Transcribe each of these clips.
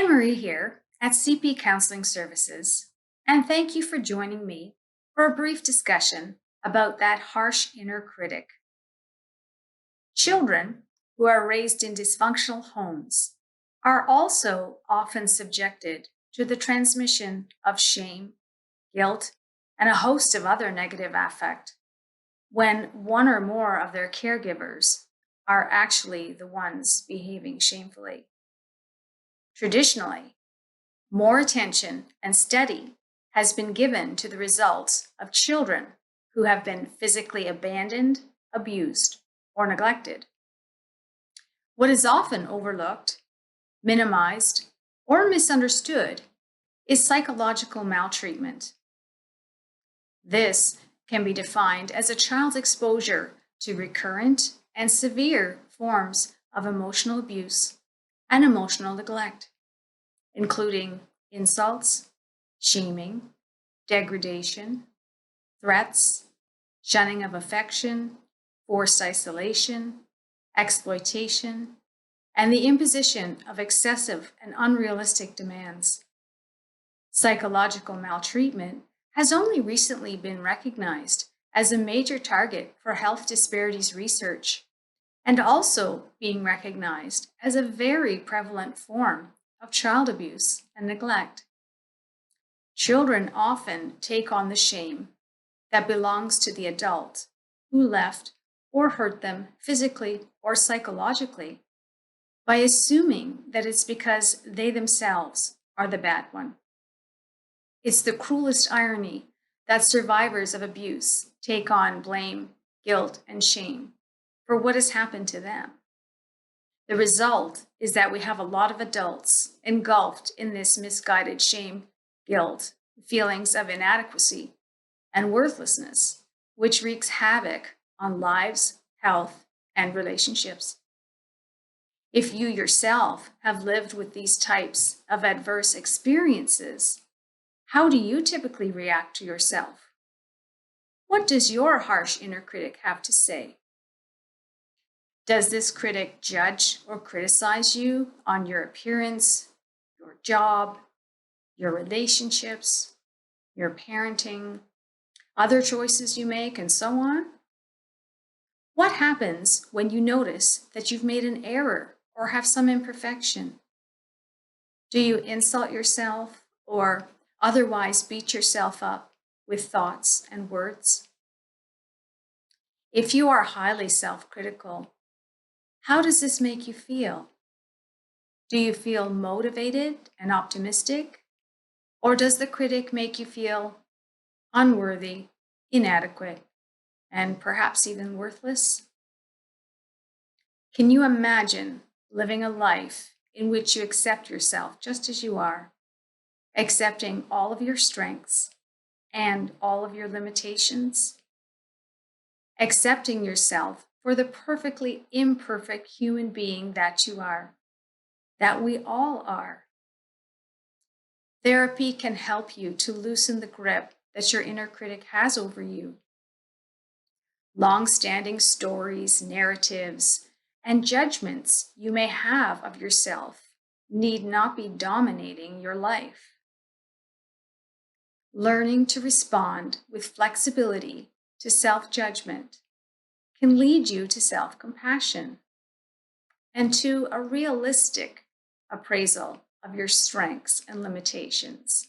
Anne-Marie here at CP Counseling Services, and thank you for joining me for a brief discussion about that harsh inner critic. Children who are raised in dysfunctional homes are also often subjected to the transmission of shame, guilt, and a host of other negative affect when one or more of their caregivers are actually the ones behaving shamefully. Traditionally, more attention and study has been given to the results of children who have been physically abandoned, abused, or neglected. What is often overlooked, minimized, or misunderstood is psychological maltreatment. This can be defined as a child's exposure to recurrent and severe forms of emotional abuse and emotional neglect, including insults, shaming, degradation, threats, shunning of affection, forced isolation, exploitation, and the imposition of excessive and unrealistic demands. Psychological maltreatment has only recently been recognized as a major target for health disparities research, and also being recognized as a very prevalent form of child abuse and neglect. Children often take on the shame that belongs to the adult who left or hurt them physically or psychologically by assuming that it's because they themselves are the bad one. It's the cruelest irony that survivors of abuse take on blame, guilt, and shame for what has happened to them. The result is that we have a lot of adults engulfed in this misguided shame, guilt, feelings of inadequacy, and worthlessness, which wreaks havoc on lives, health, and relationships. If you yourself have lived with these types of adverse experiences, how do you typically react to yourself? What does your harsh inner critic have to say? Does this critic judge or criticize you on your appearance, your job, your relationships, your parenting, other choices you make, and so on? What happens when you notice that you've made an error or have some imperfection? Do you insult yourself or otherwise beat yourself up with thoughts and words? If you are highly self-critical, how does this make you feel? Do you feel motivated and optimistic? Or does the critic make you feel unworthy, inadequate, and perhaps even worthless? Can you imagine living a life in which you accept yourself just as you are, accepting all of your strengths and all of your limitations? Accepting yourself for the perfectly imperfect human being that you are, that we all are. Therapy can help you to loosen the grip that your inner critic has over you. Long-standing stories, narratives, and judgments you may have of yourself need not be dominating your life. Learning to respond with flexibility to self-judgment can lead you to self-compassion and to a realistic appraisal of your strengths and limitations,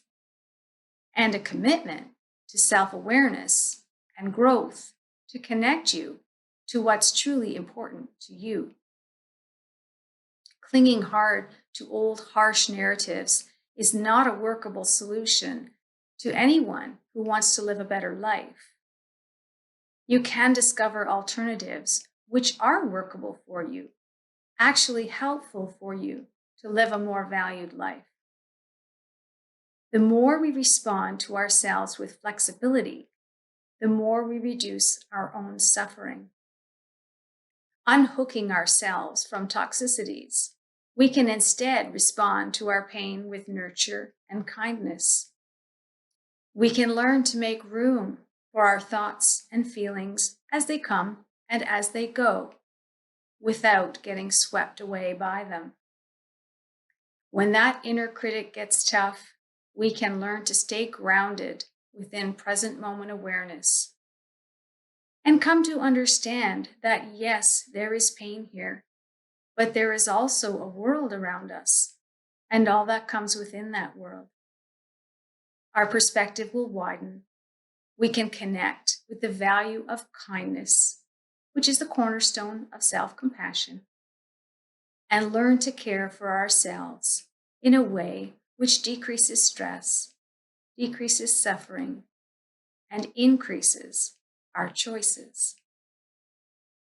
and a commitment to self-awareness and growth to connect you to what's truly important to you. Clinging hard to old harsh narratives is not a workable solution to anyone who wants to live a better life. You can discover alternatives which are workable for you, actually helpful for you to live a more valued life. The more we respond to ourselves with flexibility, the more we reduce our own suffering. Unhooking ourselves from toxicities, we can instead respond to our pain with nurture and kindness. We can learn to make room for our thoughts and feelings as they come and as they go, without getting swept away by them. When that inner critic gets tough, we can learn to stay grounded within present moment awareness and come to understand that yes, there is pain here, but there is also a world around us and all that comes within that world. Our perspective will widen. We can connect with the value of kindness, which is the cornerstone of self-compassion, and learn to care for ourselves in a way which decreases stress, decreases suffering, and increases our choices.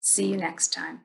See you next time.